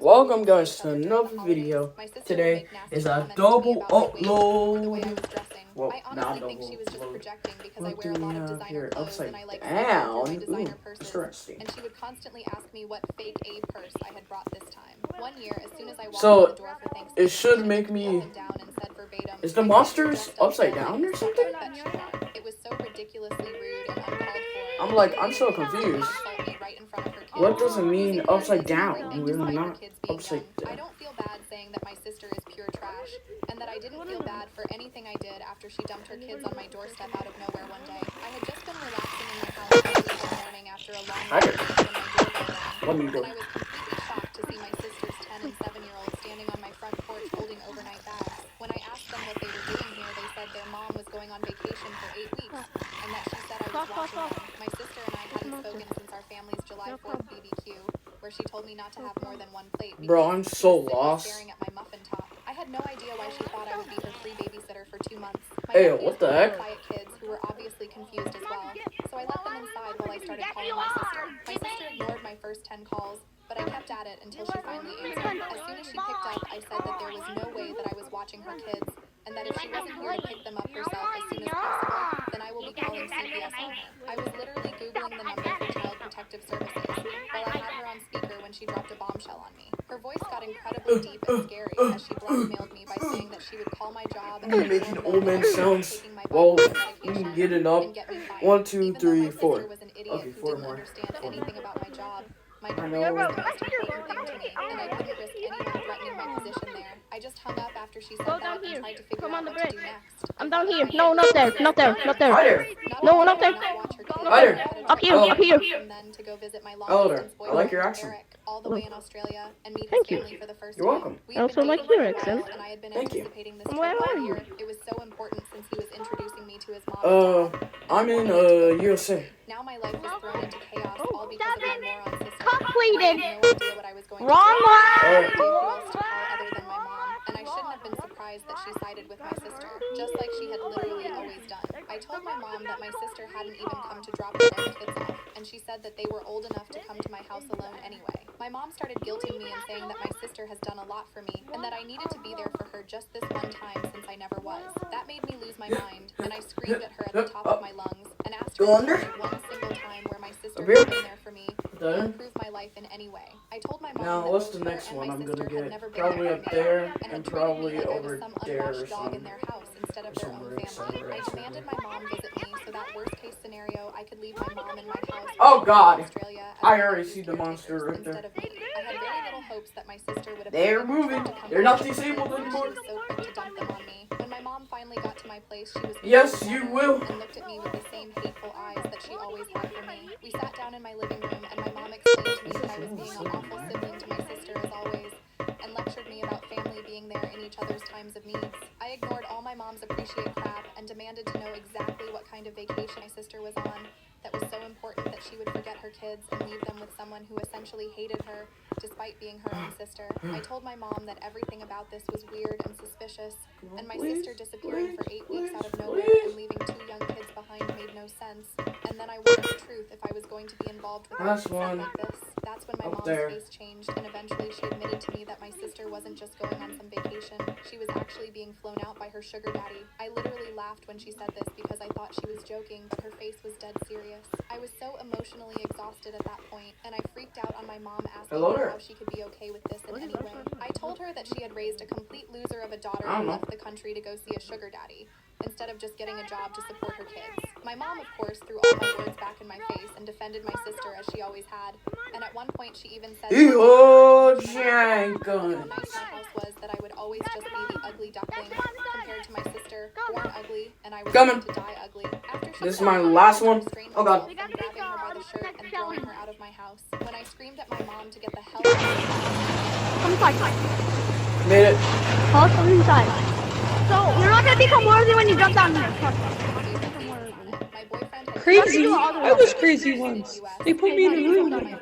Welcome guys to another video. Today is a double upload. Well, not double upload. What do we have here? Upside down. Ooh, interesting. So it should make me. Is the monsters upside down or something? I'm so confused. What does it mean upside down? We're not upside down. I don't feel bad saying that my sister is pure trash, and that I didn't feel bad for anything I did after she dumped her kids on my doorstep out of nowhere one day. I had just been relaxing in my house early one morning after a long day when my doorbell rang, and I was completely shocked to see my sister's 10 and 7-year-olds standing on my front porch holding overnight bags. When I asked them what they were doing here, they said their mom was going on vacation for 8 weeks, and that she said I was watching them. My sister and I hadn't spoken since our family's July 4th BBQ, where she told me not to have more than one plate. Bro, I'm so lost. Staring at my muffin top. I had no idea why she thought I would be her free babysitter for 2 months. Hey, what the heck? Quiet kids who were obviously confused as well. So I let them inside while I started calling my sister. My sister ignored my first 10 calls, but I kept at it until she finally answered. As soon as she picked up, I said that there was no way that I was watching her kids, and that if she wasn't here to pick them up herself as soon as possible, then I will be calling CPS on her. I was literally Googling the number for Child Protective Services while I had her on speaker when she dropped a bombshell on me. Her voice got incredibly deep and scary as she blackmailed me by saying that she would call my job and making old man sounds. Well, you can get it up. 1, 2, 3, 4. Okay, 4 more. Anything about my job. My I know. and I couldn't risk anyone threatening my position there. I just hung up after she said that and tried to figure out what to do next. I'm down here. No, not there. Not there. Not there. Hi there. No, not there. Hi there. Up here. Up here. And then to go visit my Hello there. long-distance I like your boyfriend, accent. Eric, all the way in Australia, and meet Thank his you. family for the first You're time. welcome. We I had also been like dating your for a while, accent. and I had been Thank you. anticipating this From trip where all are you? year. It was so important since he was introducing me to his mom and dad. I'm in USA. Now my life was thrown into chaos, all because of my moron sister. Completed. I had no idea what I was going to Wrong do. one. I had no idea who else to call other than my mom, and I shouldn't have been surprised that she sided with my sister, just like she had literally always done. I told my mom that my sister hadn't even come to drop her own kids off, and she said that they were old enough to come to my house alone anyway. My mom started guilting me and saying that my sister has done a lot for me, and that I needed to be there for her just this one time since I never was. That made me lose my mind, and I screamed at her at the top of my lungs, and asked her Go to under. tell me one single time where my sister Up here. had been there for me, or Done. improve my life in any way. I told my mom Now, that what's both the her next and one my I'm sister gonna had get? never been Probably there up for me, there and and had treated probably me like I was over some there or unwashed dog in something. their house instead of their own Somewhere, family. somewhere, I somewhere. demanded my mom visit me so that worst case scenario I could leave my mom in my house. Oh, God. Australia as I one of already these see the monster right instead there. of me. I had very little hopes that my sister would have They're been moving. to come They're not back. disabled She anymore. was so quick to dump them on me. When my mom finally got to my place, she was Yes, completely you better will. and looked at me with the same hateful eyes that she always had for me. We sat down in my living room, and my mom explained to me that I was being an awful sibling to my sister as always, and lectured me about family being there in each other's times of needs. I ignored all my mom's appreciate crap and demanded to know exactly what kind of vacation my sister was on that was so important that she would forget her kids and leave them with someone who essentially hated her despite being her own sister. I told my mom that everything about this was weird and suspicious, and my sister disappearing for 8 weeks out of nowhere and leaving 2 young kids behind made no sense. And then I wanted the truth if I was going to be involved with Last something one. like this. That's when my Up mom's there. face changed, and eventually she admitted to me that my sister wasn't just going on some vacation. She was actually being flown out by her sugar daddy. I literally laughed when she said this because I thought she was joking, but her face was dead serious. I was so emotionally exhausted at that point, and I freaked out on my mom asking Hello her there. how she could be okay with this in any way. I told her that she had raised a complete loser of a daughter I don't who know. left the country to go see a sugar daddy, instead of just getting a job to support her kids. My mom, of course, threw all my words back in my face and defended my sister as she always had, and at one point she even said Oh, how Jenkins. nice my house was, that I would always just be the ugly duckling compared to my sister, born ugly, and I was Coming. going to die ugly. After she This is said my that, last I one. restrained Oh, God. myself from grabbing her by the shirt and throwing her out of my house. When I screamed at my mom to get the hell out of my house, Come inside. Made it. Huh? Come inside. So you're not gonna become worthy when you jump down here. Trust me. my boyfriend had Crazy. I was crazy once. They put me in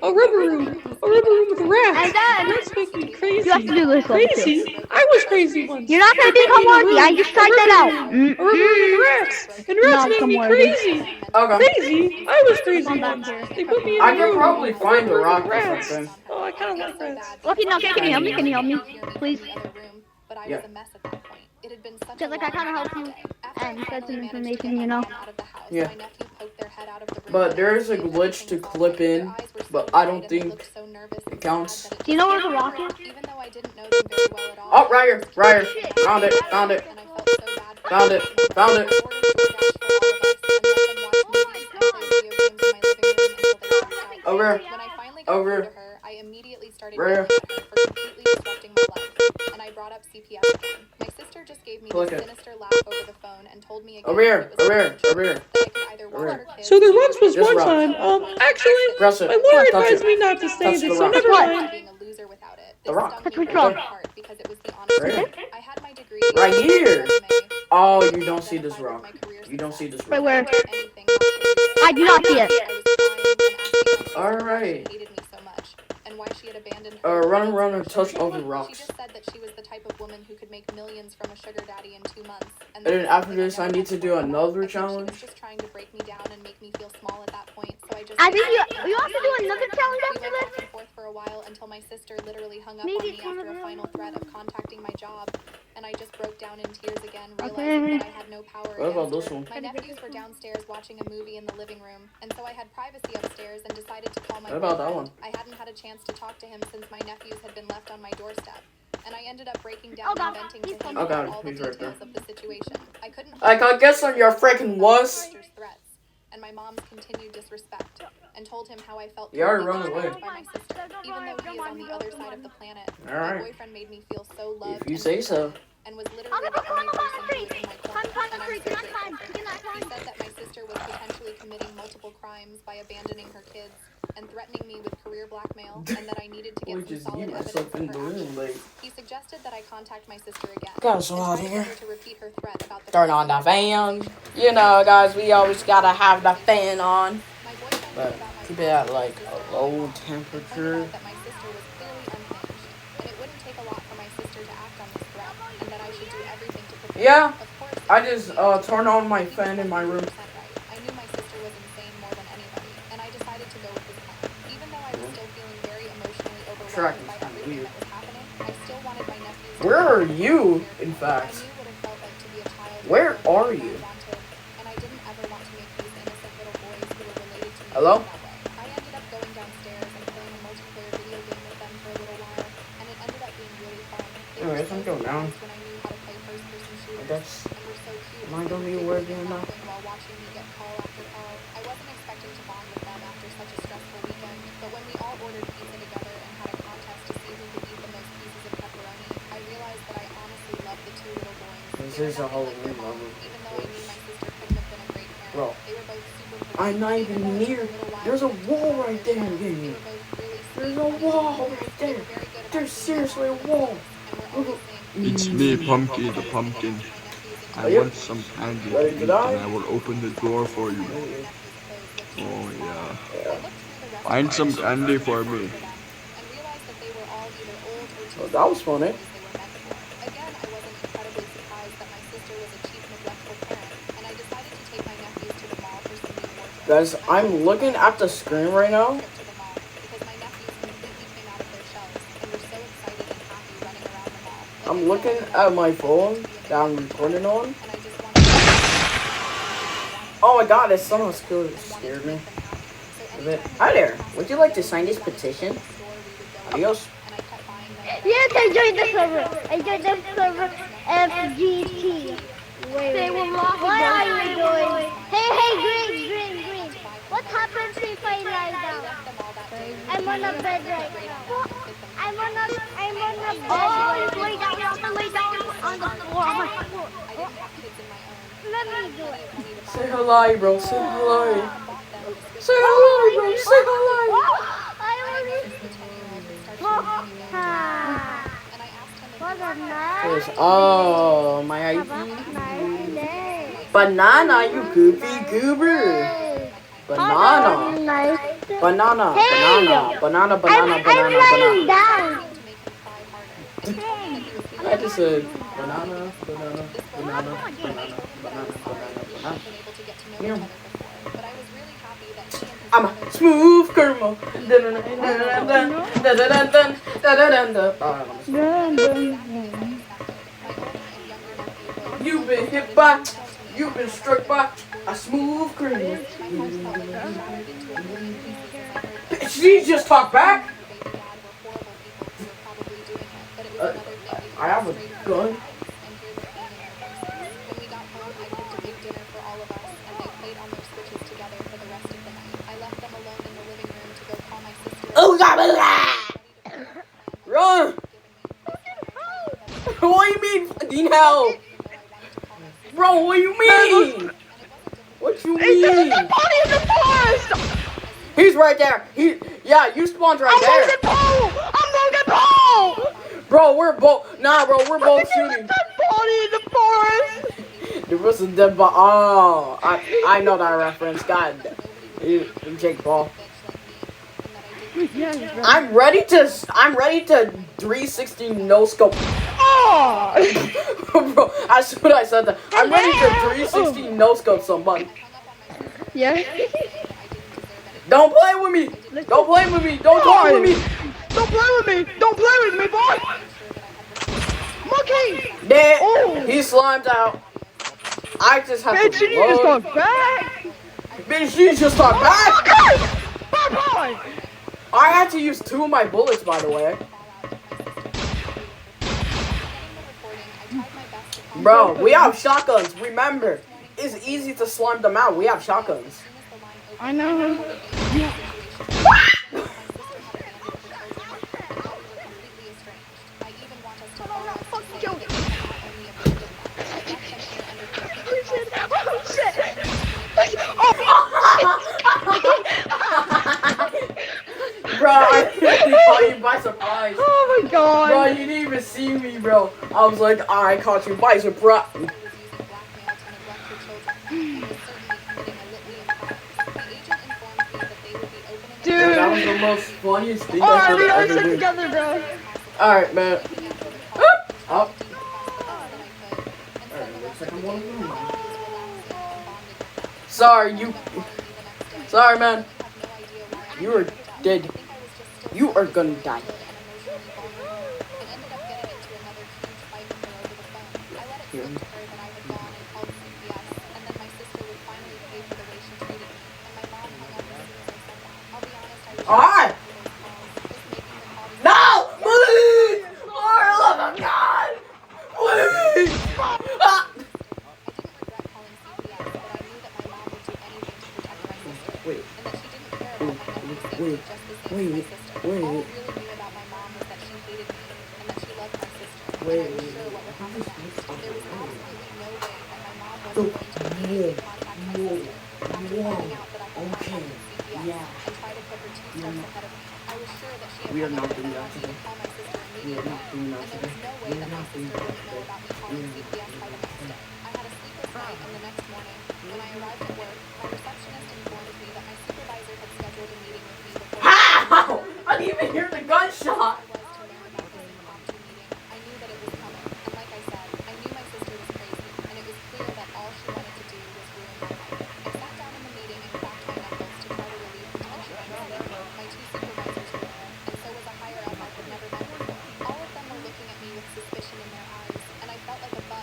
a rubber room with a raft. And then That's making me crazy. you have to do this level too. Crazy. I was crazy once. You're not gonna become worthy. I just tried that out. A rubber room and rats. And rats Not make me become worthy. crazy. Okay. Crazy. I was crazy Come back once. here. They put me in I a could room. probably find a rock or rats. something. Oh, I kind of It like was so rats. bad Okay, no, because can you help me? I Can you help me, could hear from please? the other room, but I Yeah. was a mess at that point. It had been such a Because like I long kind of help day. you After I and get finally some managed to information, get you my know. mom out of the house, Yeah. my nephew poked their head out of the room. But and there asked is a me if glitch everything to was all clip right. in, Their eyes were so but I don't wide and they think looked so nervous it and counts. sad that it Do you know where just the rock is? even though I didn't know them very well at all. Oh, right here, right here. Found it, found it. And I felt so bad for Found them. it, found it. I ordered DoorDash for all of us and let them watch movies and play video games in my living room until they passed out. Over. When I finally got Over. through to her, I immediately started Right yelling here. at her for completely disrupting my life, and I brought up CPS again. My sister just gave me Click this it. sinister laugh over the phone and told me again Over here, that it was over my here, own choice, over here. that I could either watch Over her here. kids So there or once was Just one rock. time. Actually, Press it. my lawyer Touch advised it. me not to say Touch this, the so rock. never What? mind. being a loser without it. The This rock. stung Touch me which very rock? hard because it was the honest Right truth. here. I had my degree Right on my here. resume. Oh, I you was don't see this identified with rock. my career You don't see success. this Wait, rock. where? I would do anything not to lose it. I do not see it. I was crying and asking my sister why Alright. she hated me so much and why she had abandoned her. Run kids around for and a touch sugar all the daddy. rocks. She just said that she was the type of woman who could make millions from a sugar daddy in 2 months. And then that was after something this, I never need to had do work about. another I think challenge. She was just trying to break me down and make me feel small at that point. So I just I think you have to do another challenge we after went back this. and forth for a while until my sister literally hung up Maybe on me it's one of after a them. final threat of contacting my job, and I just broke down in tears again, Okay. realizing that I had no power What about against this her. one? My nephews were downstairs watching a movie in the living room, and so I had privacy upstairs and decided to call my What about that boyfriend. one? I hadn't had a chance to talk to him since my nephews had been left on my doorstep, and I ended up breaking down Oh, God. and venting to He's him coming. Oh, God. about all the He's right details there. of the situation. I couldn't Like, I guess on your freaking wuss. sister's threats and my mom's continued disrespect, and told him how I felt You already completely run away. betrayed by my sister. Even though he is on the other side of the planet, my Alright. boyfriend made me feel so loved If you and say so. and was I'm literally gonna the climb only up on person the who tree. was in my Climb, corner, climb and the I'm tree. so Can I grateful climb? for Can I him. He climb? said that my sister was potentially committing multiple crimes by abandoning her kids and threatening me with career blackmail, and that I needed to Or get some just solid eat evidence myself of in her the room, actions. like. He suggested that I contact my sister again Got and us try out to get here. her to repeat her threat about the Turn on the fan. You know, guys, we always gotta have the fan on. My boyfriend But knew about my keep it at past with like my sister a and low my mom, and temperature. pointed out that my sister was clearly unhinged, and it wouldn't take a lot for my sister to act on this threat, and that I should do everything to protect Yeah, her. Of course, I just turn on my fan in my room. 100% right. I knew my sister was insane more than anybody, and I decided to go with his plan. Even though I was still feeling very emotionally Track overwhelmed is by kinda everything weird. that was happening, I still wanted my nephews to Where know are that I you, cared in for them. fact? I knew what it felt like to be a child who Where was are not you? wanted, and I didn't ever want to make these innocent little boys who were related to me Hello? feel that way. I ended up going downstairs and playing a multiplayer video game with them for a little while, and it ended up being really fun. They were Anyways, so I'm going down. surprised when I knew how to play first-person shooters, That's. and were so cute. Am I as they gonna were be giggling working and now? laughing while watching me get call after call. I wasn't expecting to bond with them after such a stressful weekend, but when we all ordered pizza together and had a contest to see who could eat the most pieces of pepperoni, I realized that I honestly loved the two little boys. This They were is a nothing whole like their new mom, level. even though I knew my sister couldn't have been a great parent. Bro, They were both super I'm not polite. even Even though it took near. a little while There's for a them to wall come out of right their there, shells, they game. were both really sweet, There's a funny wall people. right They there. were very good about There's cleaning up seriously a after wall. themselves and were always saying It's me, Pumpkin the Pumpkin. I Yep. want some candy Ready to to eat die? and I will open the door for you. Oh yeah. Find some candy for me. Oh, that was funny. Again, I wasn't incredibly surprised that my sister was a cheap, neglectful parent, and I decided to take my nephews to the mall for some new wardrobes. Guys, I'm looking at the screen right now. Trip to the mall because my nephews completely came out of their shells and were so excited and happy running around the mall. Like I'm I said, looking I at my phone wanted that I'm recording on. and I just wanted Oh my god, this song scared me a bit. Hi there. Would you like to sign this petition? Adios. Yes, I joined the server. I joined the server FGT. Wait. What are you doing? Hey, green. What happens if I lie down? I'm on a bed right now. I'm on a bed. Oh, you lay down. You have to lay down on the floor. On my floor. Let me do it. Say hello, bro. Say hello. Say hello, bro. Say hello. What a nice, Oh, my IP. nice day. Banana, you goofy goober. Banana. Nice. Banana. Hey! Banana. I'm lying down. I just said banana. been able to get to know each other before, but I was really happy that he and his I'm a smooth criminal. You've been hit by, you've been struck by a smooth criminal. She just talked back. I have a gun. Oh God! Run! What do you mean? Fucking hell! Bro, what do you mean? What you mean? There's a body in the forest! He's right there. Yeah, you spawned right there. I'm Logan Paul! Bro, we're both. Nah, bro, we're both shooting. Dead body in the forest! There was a dead body. Oh, I know that reference. God, Jake Paul. I'm ready to 360 no scope. Oh! Bro, as soon as I said that, I'm ready to 360 no scope somebody. Yeah? Don't play with me. Don't play with me. Don't talk with me. Don't play with me! Don't play with me, boy! Monkey! Dead. Oh. He slimed out. I just have Bitch, to you just load. talk back! Bitch, you just talk back. Okay! Bye bye! I had to use 2 of my bullets, by the way. Bro, we have shotguns. Remember, it's easy to slime them out. We have shotguns. I know. Bro, I really caught you by surprise. Oh my god. Bro, you didn't even see me, bro. I was like, I caught you by surprise. Dude. That was the most funniest thing I Alright, could we gotta ever stick do. together, bro. Alright, man. Up. Sorry, man. You are dead. You are gonna die. Here. Alright! No! Please! For the love of God! Please! Ah! Wait. Okay. Yeah. We are not doing that today. We are not doing that today. We are not doing that today. We are not doing that today. How? I didn't even hear the gunshot.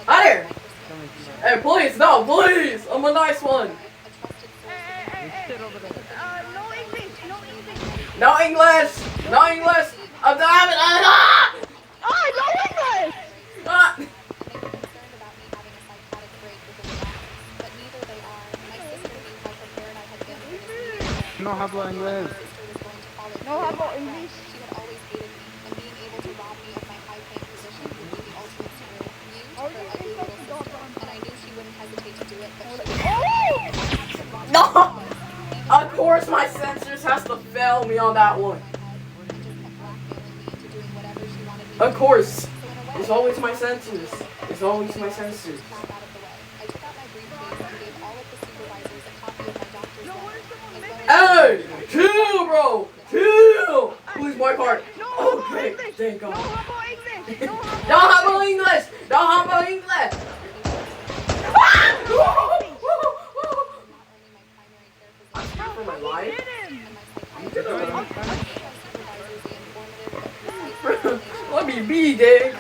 Hi there. Hey, please, no, please. I'm a nice one. No English. No English. I'm not. Oh, no English! Ah. No hablo inglés. No hablo English. No. Of course, my sensors has to fail me on that one. Of course. It's always my sensors. It's always my sensors. Hey! Chill, bro! Chill! Who's my part? Okay, thank God. Don't have no English! Don't have no English! I'm scared for my life. Let me be there.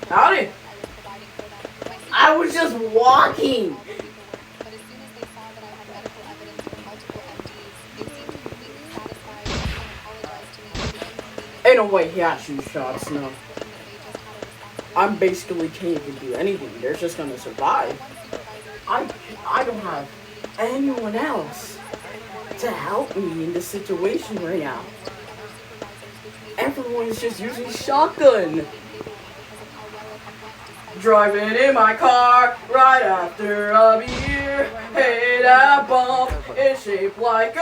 Howdy. I was just walking. Ain't no way he had shoe shots, no. I'm basically can't even do anything. They're just gonna survive. I don't have anyone else to help me in this situation right now. Everyone's just using shotgun. Driving in my car right after a beer. Hey, that bump is shaped like a